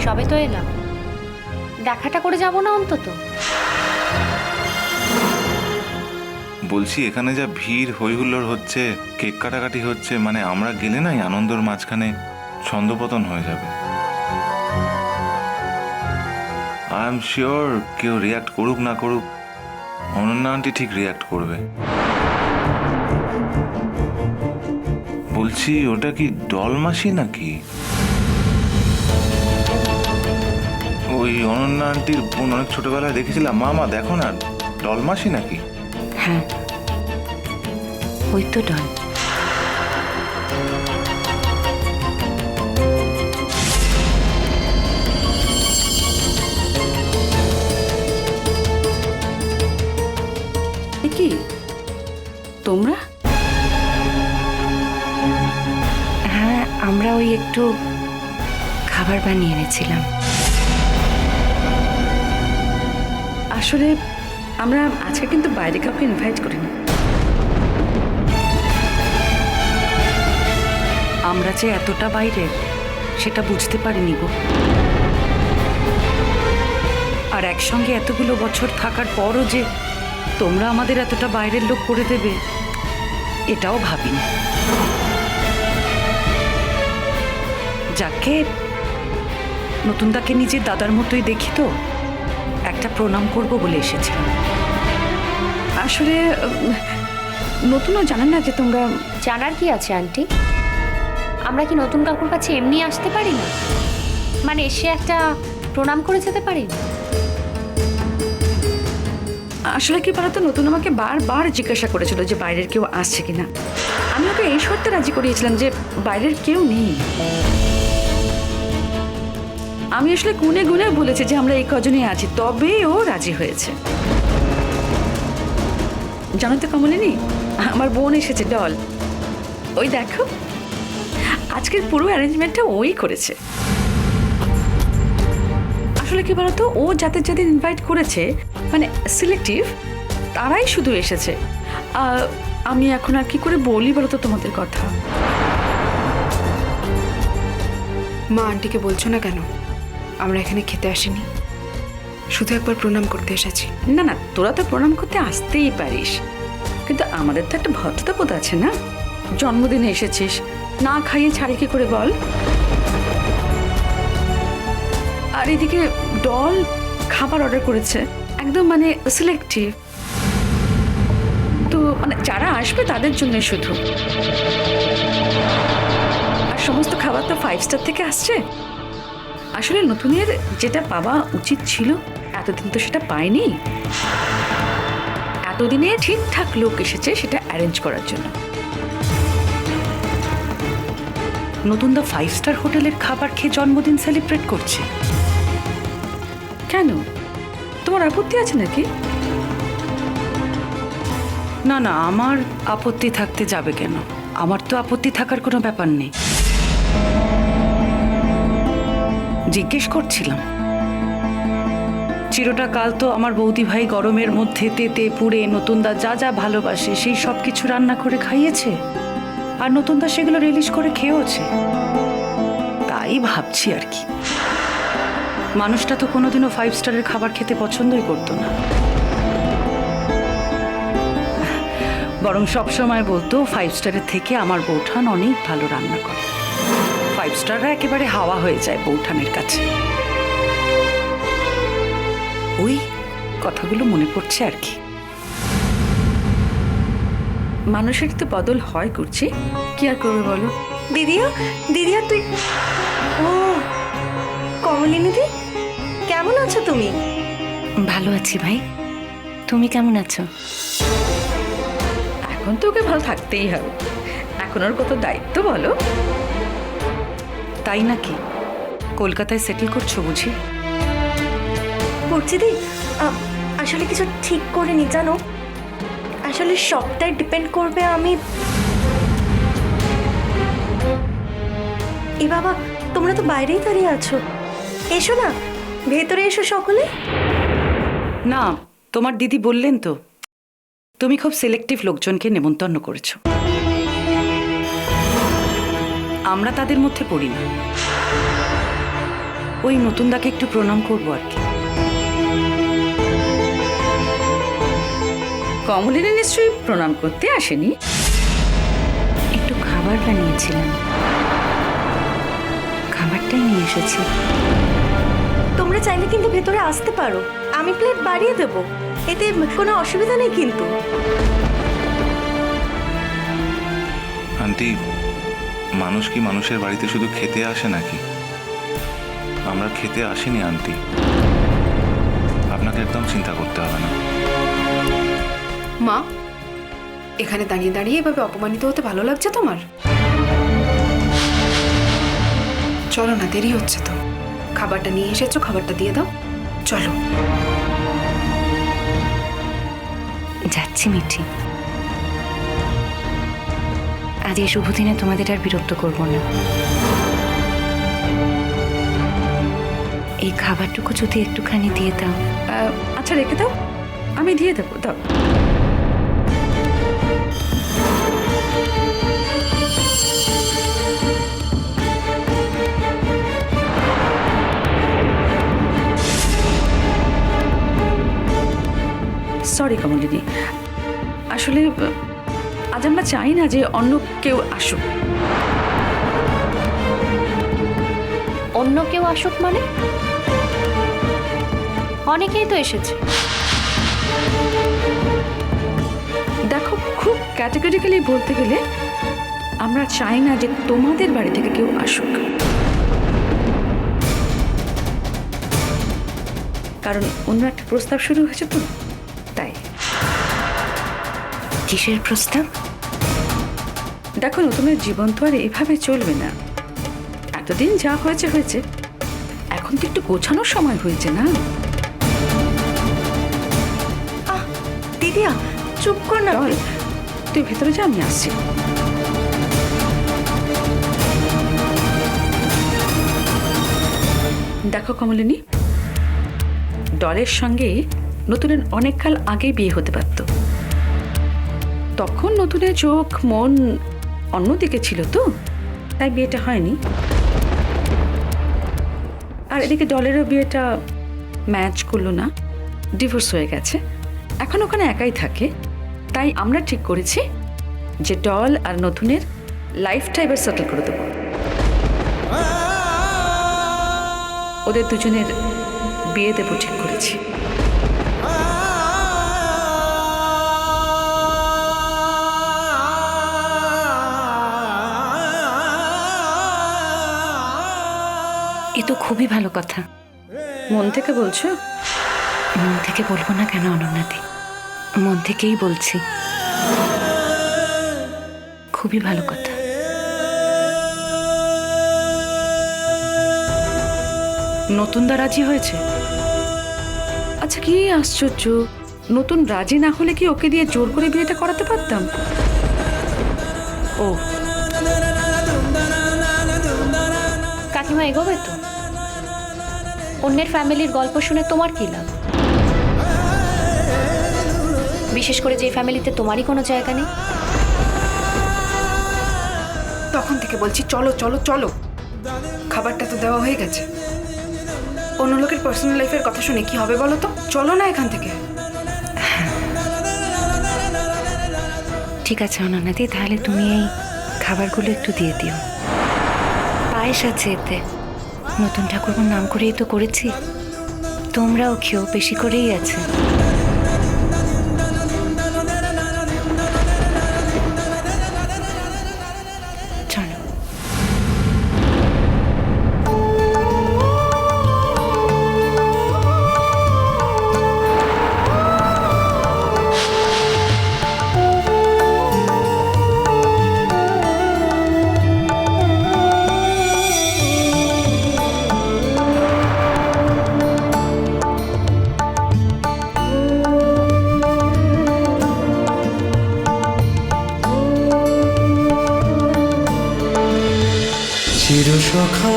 সবে তো এলাম, দেখাটা করে যাব না অন্তত? বলছি এখানে যা ভিড় হইহুল্লোড় হচ্ছে, কেক কাটাকাটি হচ্ছে, মানে আমরা গেলে নাই আনন্দর মাঝখানে ছন্দপতন হয়ে যাবে। আই এম শিওর কেউ রিয়াক্ট করুক না করুক, অনন্যা আন্টি ঠিক রিয়াক্ট করবে। বলছি ওটা কি ডলমাসি নাকি? ওই অনন্যা আন্টির বোন অনেক ছোটবেলায় দেখেছিলাম। মামা দেখো না, ডলমাসি নাকি? হ্যাঁ, ওই তো ডল। কি তোমরা? হ্যাঁ, আমরা ওই একটু খাবার বানিয়ে এনেছিলাম। আসলে আমরা আজকে কিন্তু বাইরে কাউকে ইনভাইট করিনি। আমরা যে এতটা বাইরে সেটা বুঝতে পারিনি গো। আর একসঙ্গে এতগুলো বছর থাকার পরও যে তোমরা আমাদের এতটা বাইরের লোক করে দেবে এটাও ভাবিনি। যাকে নতুন তাকে নিজের দাদার মতোই দেখি তো একটা প্রণাম করব বলে এসেছিলাম। আসলে নতুনও জানেন না যে তোমরা। জানার কি আছে আন্টি? আমরা কি নতুন কাকুর কাছে এমনি আসতে পারি না? মানে এসে একটা প্রণাম করে যেতে পারি না? আসলে কি বলতো, নতুন আমাকে বারবার জিজ্ঞাসা করেছিল যে বাইরের কেউ আসছে কিনা। আমি ওকে এই শর্তে রাজি করিয়েছিলাম যে বাইরের কেউ নেই। আমি আসলে গুনে গুনে বলেছি যে আমরা এই কজনই আছি, তবে ও রাজি হয়েছে। জানো তো কমলিনী, আমার বোন এসেছে ডল। ওই দেখো, আজকের পুরো অ্যারেঞ্জমেন্টটা ওই করেছে। আসলে কি বলতো, ও যাদের যাদের ইনভাইট করেছে মানে সিলেক্টিভ, তারাই শুধু এসেছে। আমি এখন আর কি করে বলি বলতো তোমাদের কথা? মা, আন্টিকে বলছো না কেন আমরা এখানে খেতে আসিনি, শুধু একবার প্রণাম করতে এসেছি? না না, তোরা তো প্রণাম করতে আসতেই পারিস, কিন্তু আমাদের তো একটা ভদ্রতাবোধ আছে না? জন্মদিনে এসেছিস, না খাইয়ে ছাড়ি কি করে বল? আর এদিকে ডল খাবার অর্ডার করেছে, একদম মানে সিলেক্টিভ। তো মানে যারা আসবে তাদের জন্য শুধু। আর সমস্ত খাবার তো 5 স্টার থেকে আসছে। আসলে নতুনের যেটা পাওয়া উচিত ছিল এতদিন তো সেটা পায়নি। এতদিনে ঠিকঠাক লোক এসেছে সেটা অ্যারেঞ্জ করার জন্য। নতুন দা 5 স্টার হোটেলের খাবার খেয়ে জন্মদিন সেলিব্রেট করছে। কেন, তোমার আপত্তি আছে নাকি? না না, আমার আপত্তি থাকতে যাবে কেন? আমার তো আপত্তি থাকার কোনো ব্যাপার নেই। জিজ্ঞেস করছিলাম, চিরটা কাল তো আমার বৌদি ভাই গরমের মধ্যে তেতে পুড়ে নতুনদা যা যা ভালোবাসে সেই সব কিছু রান্না করে খাইয়েছে, আর নতুনদা সেগুলো রিলিজ করে খেয়েওছে। তাই ভাবছি আর কি, মানুষটা তো কোনোদিনও 5 স্টারের খাবার খেতে পছন্দই করতো না, বরং সবসময় বলতো 5 স্টারের থেকে আমার বৌঠান অনেক ভালো রান্না করে। 5 স্টাররা একেবারে হাওয়া হয়ে যায় বৌঠানের কাছে। ওই কথাগুলো মনে পড়ছে আর কি। মানুষের তো বদল হয় করছি, কি আর করবে বলো? দিদিয়া, দিদিয়া তুই, ও কমলিনী দি, কেমন আছো তুমি? ভালো আছি ভাই, তুমি কেমন আছো? এখন তো ওকে ভালো থাকতেই হবে, এখন ওর কত দায়িত্ব বলো। তাই নাকি? কলকাতায় সেটেল করছো বুঝি? করছি দি, আসলে কিছু ঠিক করিনি জানো। আসলে সবটাই ডিপেন্ড করবে আমি। এ বাবা, তোমরা তো বাইরেই দাঁড়িয়ে আছো, এসো না, ভেতরে এসো সকলে। না, তোমার দিদি বললেন তো তুমি খুব সিলেক্টিভ লোকজনকে নেমন্তন্ন করেছো। আমরা তাদের মধ্যে পড়ি না। ওই নতুনদাকে একটু প্রণাম করবো আর কি। কমলিনী নিশ্চয়ই প্রণাম করতে আসেনি। একটু খাবার বানিয়েছিলাম, খাবারটাই নিয়ে এসেছি। তোমরা চাইলে কিন্তু ভেতরে আসতে পারো, আমি প্লেট বাড়িয়ে দেবো, এতে কোনো অসুবিধা নেই কিন্তু। আন্টি, মানুষ কি মানুষের বাড়িতে শুধু খেতে আসে নাকি? আমরা খেতে আসিনি আন্টি, আপনাকে একদম চিন্তা করতে হবে না। মা, এখানে দাঁড়িয়ে দাঁড়িয়ে এভাবে অপমানিত হতে ভালো লাগছে তোমার? চলো না, দেরি হচ্ছে তো। খাবারটা নিয়ে এসেছো, খাবারটা দিয়ে দাও, চলো। যাচ্ছি মিঠি, আজ এই শুভ দিনে তোমাদের আর বিরক্ত করব না। এই খাবারটুকু যদি একটুখানি দিয়ে দাও। আচ্ছা রেখে দাও, আমি দিয়ে দেবো, দাও। সরি কমলিনী, আসলে আজ আমরা চাই না যে অন্য কেউ আসুক। অন্য কেউ আসুক মানে? অনেকেই তো এসেছে। দেখো, খুব ক্যাটেগরিক্যালি বলতে গেলে আমরা চাই না যে তোমাদের বাড়ি থেকে কেউ আসুক, কারণ অন্য একটা প্রস্তাব শুরু হয়েছে তো, তাই। কিসের প্রস্তাব? দেখো, নতুনের জীবন তো আর এভাবে চলবে না। এতদিন যা হয়েছে হয়েছে, এখন তো একটু গোছানোর সময় হয়েছে না? দিদিয়া চুপ কর না। চল, তুই ভেতরে যা, আমি আসছি। দেখো কমলিনী, ডলের সঙ্গে নতুনের অনেক কাল আগেই বিয়ে হতে পারত। তখন নতুনের চোখ মন অন্যদিকে ছিল তো, তাই বিয়েটা হয়নি। আর এদিকে ডলেরও বিয়েটা ম্যাচ করলো না, ডিভোর্স হয়ে গেছে, এখন ওখানে একাই থাকে। তাই আমরা ঠিক করেছি যে ডল আর নতুনের লাইফটা এবার সেটেল করে দেবো। ওদের দুজনের বিয়ে দেবো ঠিক করেছি। এ তো খুবই ভালো কথা। মন থেকে বলছো? মন থেকে বলবো না কেন অনন্যাদি, মন থেকেই বলছি। খুবই ভালো কথা। নতুনদা রাজি হয়েছে? আচ্ছা, কি আশ্চর্য, নতুন রাজি না হলে কি ওকে দিয়ে জোর করে বিয়েটা করাতে পারতাম? ও, কাকিমা এগোবে তো? অন্যের ফ্যামিলির গল্প শুনে তোমার কি লাভ? বিশেষ করে যে ফ্যামিলিতে তোমারই কোনো জায়গা নেই। তখন থেকে বলছি চলো চলো চলো, খাবারটা তো দেওয়া হয়ে গেছে। অন্য লোকের পার্সোনাল লাইফের কথা শুনে কি হবে বলো তো? চলো না এখান থেকে। ঠিক আছে অনন্যাদি, তাহলে তুমি এই খাবারগুলো একটু দিয়ে দিও। পায়েস আছে এতে, নতুন ঠাকুরপুর নাম করেই তো করেছি, তোমরাও খেও, বেশি করেই আছে। চলো। চিরসখা